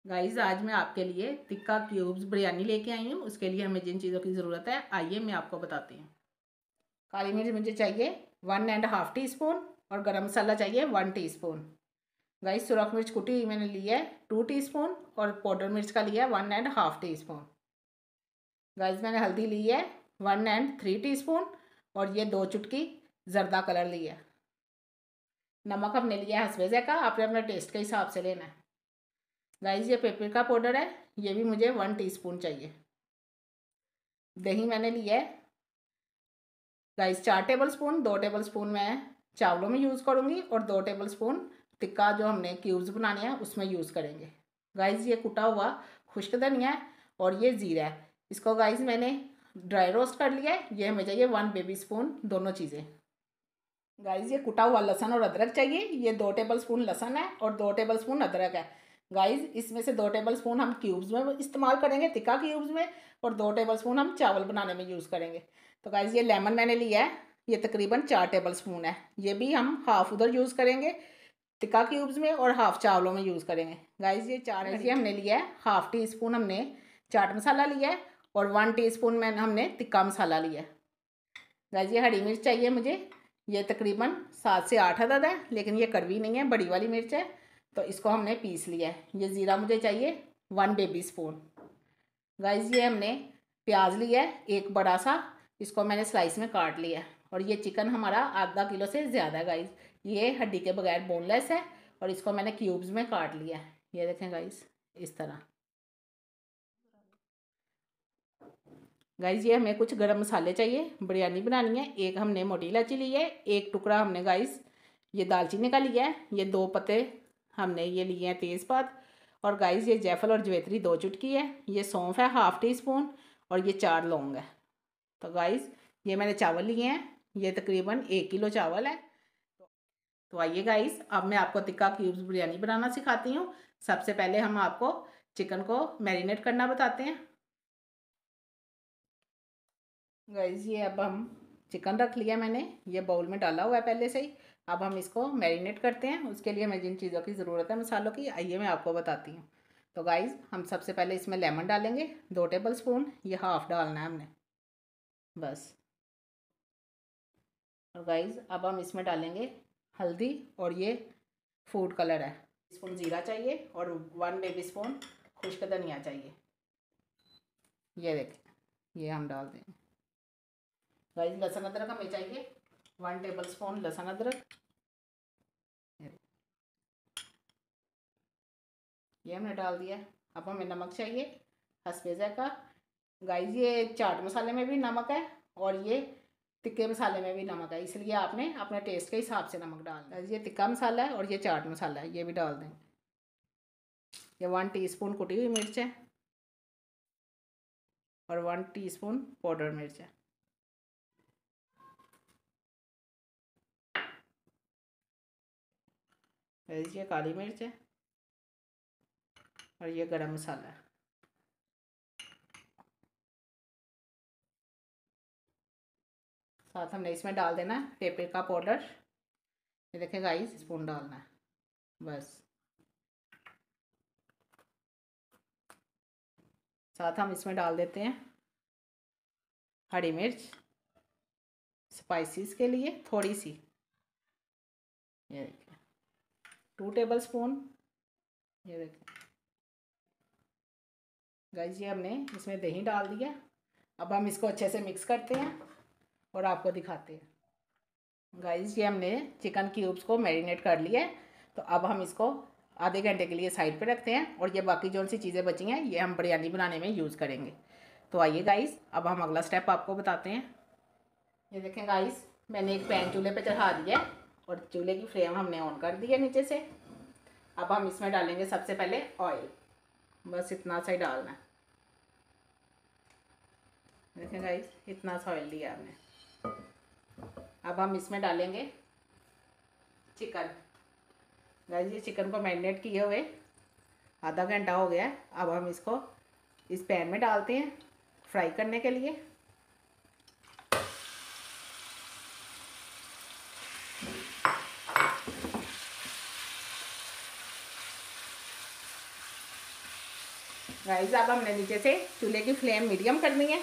Guys आज मैं आपके लिए टिक्का क्यूब्स बिरयानी लेके आई हूँ। उसके लिए हमें जिन चीज़ों की ज़रूरत है आइए मैं आपको बताती हूँ। काली मिर्च मुझे चाहिए 1.5 टीस्पून और गरम मसाला चाहिए 1 टीस्पून। गाइस सुरख मिर्च कुटी हुई मैंने ली है 2 टीस्पून और पाउडर मिर्च का लिया है 1.5 टीस्पून। गाइस मैंने हल्दी ली है 1.3 टीस्पून और ये 2 चुटकी जर्दा कलर लिया है। नमक हमने लिया है हस्बे ज़ायक़ा, आपने अपने टेस्ट के हिसाब से लेना है। गाइस ये पेपरिका पाउडर है, ये भी मुझे 1 टीस्पून चाहिए। दही मैंने लिया है guys 4 table spoon. 2 table spoon मैं चावलों में यूज़ करूँगी और 2 टेबल स्पून टिक्का जो हमने क्यूब्स बनाने हैं उसमें यूज़ करेंगे। गाइस ये कुटा हुआ खुश्क धनिया है और ये ज़ीरा है। इसको गाइस मैंने ड्राई रोस्ट कर लिया है। ये हमें चाहिए 1 बेबी स्पून दोनों चीज़ें। गाइस ये कुटा हुआ लहसुन और अदरक चाहिए। ये 2 टेबल स्पून लहसुन है और 2 टेबल स्पून अदरक है। गाइस इसमें से 2 टेबल स्पून हम क्यूब्स में इस्तेमाल करेंगे टिक्का क्यूब्स में और 2 टेबल स्पून हम चावल बनाने में यूज़ करेंगे। तो गाइस ये लेमन मैंने लिया है, ये तकरीबन 4 टेबल स्पून है। ये भी हम हाफ़ उधर यूज़ करेंगे टिक्का क्यूब्स में और हाफ़ चावलों में यूज़ करेंगे। गाइस ये 4 ये हमने लिया है। हाफ़ टी स्पून हमने चाट मसाला लिया है और 1 टीस्पून में हमने टिक्का मसाला लिया है। गाइस ये हरी मिर्च चाहिए मुझे, ये तकरीबन 7 से 8 अदद है, लेकिन ये कड़वी नहीं है, बड़ी वाली मिर्च है तो इसको हमने पीस लिया है। ये ज़ीरा मुझे चाहिए 1 बेबी स्पून। गाइस ये हमने प्याज लिया है एक बड़ा सा, इसको मैंने स्लाइस में काट लिया है और ये चिकन हमारा आधा किलो से ज़्यादा है। गाइस ये हड्डी के बगैर बोनलेस है और इसको मैंने क्यूब्स में काट लिया है। ये देखें गाइस इस तरह। गाइस ये हमें कुछ गरम मसाले चाहिए, बिरयानी बनानी है। एक हमने मोटी इलायची ली है, एक टुकड़ा हमने गाइस ये दालचीनी का लिया है, ये 2 पत्ते हमने ये लिए हैं तेज़पात और गाइस ये जायफल और जवैत्री 2 चुटकी है। ये सौंफ है हाफ़ टी स्पून और ये 4 लौंग है। तो गाइस ये मैंने चावल लिए हैं, ये तकरीबन 1 किलो चावल है। तो आइए गाइस अब मैं आपको टिक्का क्यूब्स बिरयानी बनाना सिखाती हूँ। सबसे पहले हम आपको चिकन को मैरिनेट करना बताते हैं। गाइस ये अब हम चिकन रख लिया मैंने, ये बाउल में डाला हुआ है पहले से ही। अब हम इसको मैरिनेट करते हैं। उसके लिए हमें जिन चीज़ों की ज़रूरत है मसालों की आइए मैं आपको बताती हूँ। तो गाइस हम सबसे पहले इसमें लेमन डालेंगे 2 टेबल स्पून, ये हाफ़ डालना है हमने बस। और गाइस अब हम इसमें डालेंगे हल्दी और ये फूड कलर है। स्पून ज़ीरा चाहिए और 1 बेबी स्पून खुश्क धनिया चाहिए। ये देखें ये हम डाल देंगे। गाइस लहसुन अदरक हमें चाहिए 1 टेबल स्पून लहसुन अदरक। ये हमने डाल दिया। अब हमें नमक चाहिए हस्बे ज़ायक़ा। गाइस ये चाट मसाले में भी नमक है और ये टिक्के मसाले में भी नमक है, इसलिए आपने अपने टेस्ट के हिसाब से नमक डालना है। ये टिक्का मसाला है और ये चाट मसाला है, ये भी डाल देंगे। ये 1 टीस्पून कुटी हुई मिर्च है और 1 टीस्पून पाउडर मिर्च है। ये काली मिर्च है और ये गरम मसाला है। साथ हमने इसमें डाल देना है पेपरिका पाउडर, ये देखें गाइस स्पून डालना है बस। साथ हम इसमें डाल देते हैं हरी मिर्च स्पाइसेस के लिए थोड़ी सी, ये देखिए 2 टेबल स्पून। ये देखिए गाइस ये हमने इसमें दही डाल दिया। अब हम इसको अच्छे से मिक्स करते हैं और आपको दिखाते हैं। गाइस ये हमने चिकन क्यूब्स को मैरिनेट कर लिया है, तो अब हम इसको आधे घंटे के लिए साइड पे रखते हैं और ये बाकी जो सी चीज़ें बची हैं ये हम बिरयानी बनाने में यूज़ करेंगे। तो आइए गाइस अब हम अगला स्टेप आपको बताते हैं। ये देखें गाइस मैंने एक पैन चूल्हे पे चढ़ा दिया है और चूल्हे की फ्लेम हमने ऑन कर दी है नीचे से। अब हम इसमें डालेंगे सबसे पहले ऑयल, बस इतना सा ही डालना है। देखें गाइस इतना सा ऑयल लिया हमने। अब हम इसमें डालेंगे चिकन। गाइस ये चिकन को मैरिनेट किए हुए आधा घंटा हो गया। अब हम इसको इस पैन में डालते हैं फ्राई करने के लिए। गाइस अब हमने नीचे से चूल्हे की फ्लेम मीडियम करनी है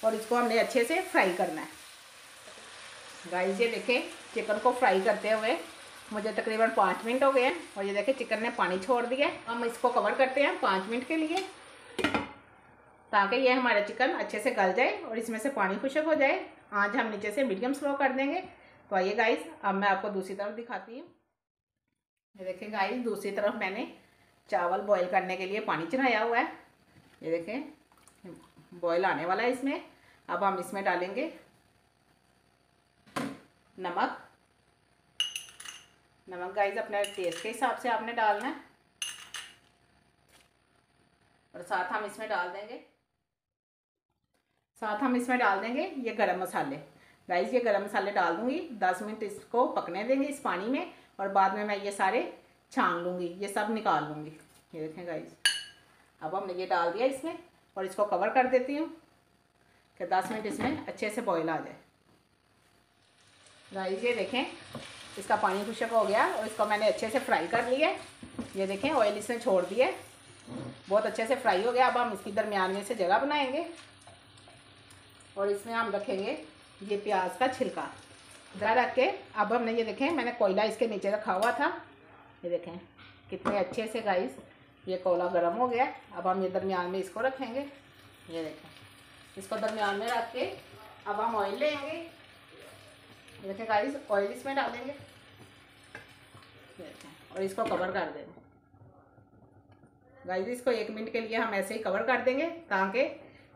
और इसको हमने अच्छे से फ्राई करना है। गाइस ये देखें चिकन को फ्राई करते हुए मुझे तकरीबन 5 मिनट हो गए हैं और ये देखें चिकन ने पानी छोड़ दिया। हम इसको कवर करते हैं 5 मिनट के लिए ताकि ये हमारा चिकन अच्छे से गल जाए और इसमें से पानी खुश्क हो जाए। आज हम नीचे से मीडियम स्लो कर देंगे। तो आइए गाइस अब मैं आपको दूसरी तरफ दिखाती हूँ। ये देखें गाइस दूसरी तरफ मैंने चावल बॉईल करने के लिए पानी चढ़ाया हुआ है। ये देखें बॉईल आने वाला है इसमें। अब हम इसमें डालेंगे नमक। नमक गाइस अपने टेस्ट के हिसाब से आपने डालना है और साथ हम इसमें डाल देंगे ये गरम मसाले। गाइस ये गरम मसाले डाल दूंगी। 10 मिनट इसको पकने देंगे इस पानी में और बाद में मैं ये सारे छान लूँगी, ये सब निकाल लूँगी। ये देखें गाइस अब हमने ये डाल दिया इसमें और इसको कवर कर देती हूँ कि 10 मिनट इसमें अच्छे से बॉईल आ जाए। गाइस ये देखें इसका पानी खुश्क हो गया और इसको मैंने अच्छे से फ्राई कर लिया। ये देखें ऑयल इसने छोड़ दिया, बहुत अच्छे से फ्राई हो गया। अब हम इसकी दरमियान में से जगह बनाएंगे और इसमें हम रखेंगे ये प्याज का छिलका इधर रख के। अब हमने ये देखें मैंने कोयला इसके नीचे रखा हुआ था। ये देखें कितने अच्छे से गाइस ये कोयला गर्म हो गया। अब हम ये दरमियान में इसको रखेंगे। ये देखें इसको दरमियान में रख के अब हम ऑयल लेंगे। ये देखें गाइस ऑयल इसमें डालेंगे और इसको कवर कर देंगे। गाइस इसको 1 मिनट के लिए हम ऐसे ही कवर कर देंगे ताकि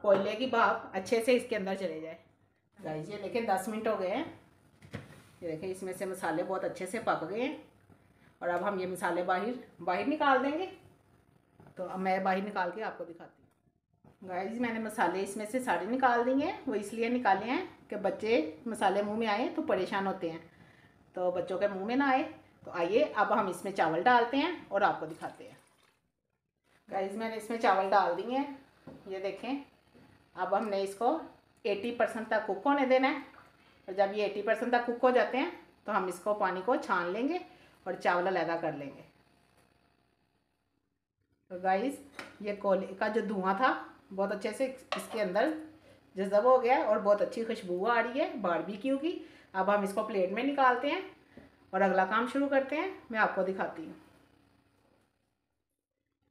कोयले की भाप अच्छे से इसके अंदर चले जाए। गाइस ये देखें 10 मिनट हो गए हैं। ये देखें इसमें से मसाले बहुत अच्छे से पक गए हैं और अब हम ये मसाले बाहर निकाल देंगे। तो अब मैं बाहर निकाल के आपको दिखाती हूँ। गाइस मैंने मसाले इसमें से सारे निकाल दिए हैं। वो इसलिए निकाले हैं कि बच्चे मसाले मुंह में आए तो परेशान होते हैं, तो बच्चों के मुंह में ना आए। तो आइए अब हम इसमें चावल डालते हैं और आपको दिखाते हैं। गाइस मैंने इसमें चावल डाल दिए हैं। ये देखें अब हमने इसको 80% तक कुक होने देना है और जब ये 80% तक कुक हो जाते हैं तो हम इसको पानी को छान लेंगे और चावल अलग कर लेंगे। तो गाइस ये कोयले का जो धुआं था बहुत अच्छे से इसके अंदर जज़ब हो गया और बहुत अच्छी खुशबू आ रही है बारबेक्यू की। अब हम इसको प्लेट में निकालते हैं और अगला काम शुरू करते हैं। मैं आपको दिखाती हूँ।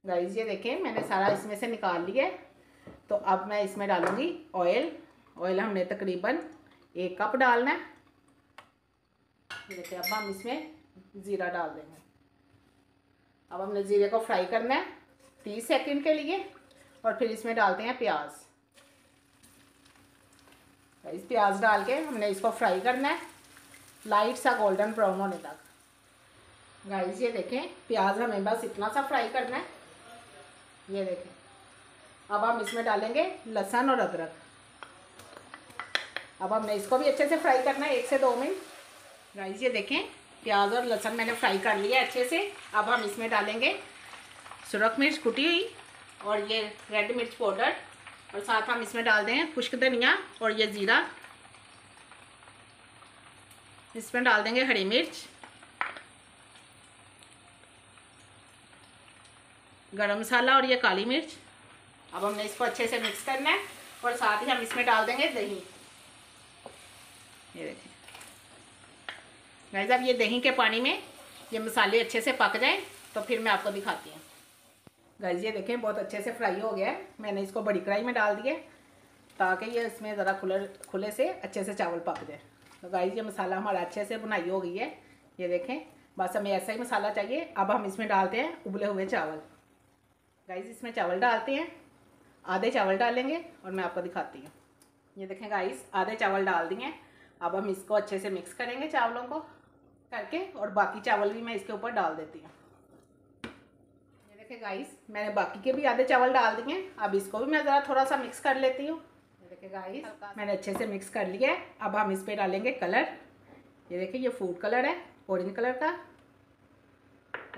गाइस ये देखें मैंने सारा इसमें से निकाल लिया। तो अब मैं इसमें डालूँगी ऑयल हमने तकरीबन 1 कप डालना है। ये देखिए अब हम इसमें ज़ीरा डाल देंगे। अब हमने ज़ीरे को फ्राई करना है 30 सेकंड के लिए और फिर इसमें डालते हैं प्याज। इस प्याज डाल के हमने इसको फ्राई करना है लाइट सा गोल्डन ब्राउन होने तक। गाइस ये देखें प्याज हमें बस इतना सा फ्राई करना है। ये देखें अब हम इसमें डालेंगे लहसुन और अदरक। अब हमने इसको भी अच्छे से फ्राई करना है 1 से 2 मिनट। गाइस ये देखें प्याज और लहसुन मैंने फ्राई कर लिया अच्छे से। अब हम इसमें डालेंगे सुरख मिर्च कुटी हुई और ये रेड मिर्च पाउडर और साथ हम इसमें डाल दें खुश्क धनिया और ये ज़ीरा। इसमें डाल देंगे हरी मिर्च, गरम मसाला और ये काली मिर्च। अब हमने इसको अच्छे से मिक्स करना है और साथ ही हम इसमें डाल देंगे दही। ये देखिए गाइस अब ये दही के पानी में ये मसाले अच्छे से पक जाएं तो फिर मैं आपको दिखाती हूँ। गाइस ये देखें बहुत अच्छे से फ्राई हो गया है। मैंने इसको बड़ी कढ़ाई में डाल दिया ताकि ये इसमें ज़रा खुले से अच्छे से चावल पक जाए। तो गाइस ये मसाला हमारा अच्छे से बुनाई हो गई है। ये देखें बस हमें ऐसा ही मसाला चाहिए। अब हम इसमें डालते हैं उबले हुए चावल। गाइस इसमें चावल डालते हैं, आधे चावल डालेंगे और मैं आपको दिखाती हूँ। ये देखें गाइस आधे चावल डाल दिए। अब हम इसको अच्छे से मिक्स करेंगे चावलों को करके और बाकी चावल भी मैं इसके ऊपर डाल देती हूँ। ये देखें गाइस मैंने बाकी के भी आधे चावल डाल दिए। अब इसको भी मैं ज़रा थोड़ा सा मिक्स कर लेती हूँ। ये देखें गाइस मैंने अच्छे से मिक्स कर लिया है। अब हम इस पर डालेंगे कलर। ये देखें ये फूड कलर है ऑरेंज कलर का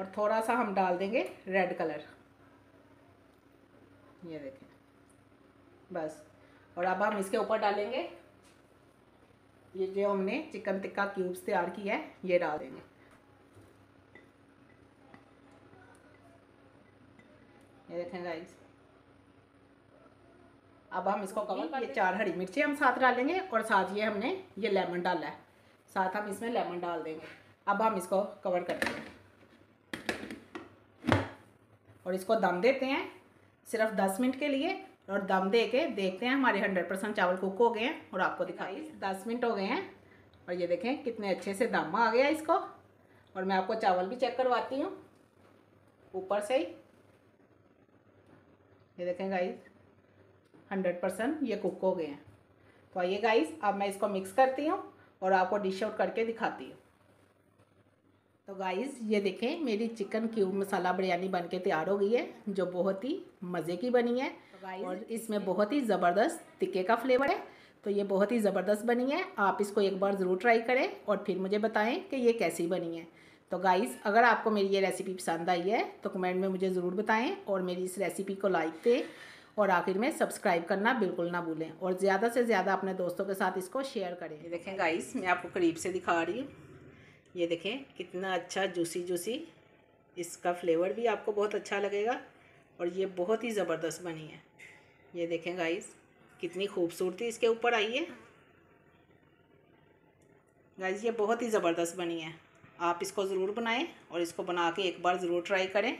और थोड़ा सा हम डाल देंगे रेड कलर। ये देखें बस। और अब हम इसके ऊपर डालेंगे ये जो हमने चिकन टिक्का क्यूब्स तैयार किया है ये डाल देंगे। ये देखें गाइस। अब हम इसको कवर कर, ये 4 हरी मिर्ची हम साथ डालेंगे और साथ ये हमने ये लेमन डाला है, साथ हम इसमें लेमन डाल देंगे। अब हम इसको कवर करते हैं और इसको दम देते हैं सिर्फ 10 मिनट के लिए। और दम दे के देखते हैं हमारे 100% चावल कुक हो गए हैं और आपको दिखाइए 10 मिनट हो गए हैं और ये देखें कितने अच्छे से दम आ गया इसको। और मैं आपको चावल भी चेक करवाती हूँ ऊपर से ही। ये देखें गाइस 100% ये कुक हो गए हैं। तो आइए गाइस अब मैं इसको मिक्स करती हूँ और आपको डिश आउट करके दिखाती हूँ। तो गाइस ये देखें मेरी चिकन क्यूब मसाला बिरयानी बनके तैयार हो गई है, जो बहुत ही मज़े की बनी है। तो और इसमें बहुत ही ज़बरदस्त टिक्के का फ्लेवर है, तो ये बहुत ही ज़बरदस्त बनी है। आप इसको एक बार ज़रूर ट्राई करें और फिर मुझे बताएं कि ये कैसी बनी है। तो गाइस अगर आपको मेरी ये रेसिपी पसंद आई है तो कमेंट में मुझे ज़रूर बताएं और मेरी इस रेसिपी को लाइक दें और आखिर में सब्सक्राइब करना बिल्कुल ना भूलें और ज़्यादा से ज़्यादा अपने दोस्तों के साथ इसको शेयर करें। ये देखें गाइस मैं आपको करीब से दिखा रही हूँ। ये देखें कितना अच्छा जूसी जूसी, इसका फ्लेवर भी आपको बहुत अच्छा लगेगा और ये बहुत ही ज़बरदस्त बनी है। ये देखें गाइस कितनी खूबसूरती इसके ऊपर आई है। गाइस ये बहुत ही ज़बरदस्त बनी है, आप इसको ज़रूर बनाएं और इसको बना के एक बार ज़रूर ट्राई करें।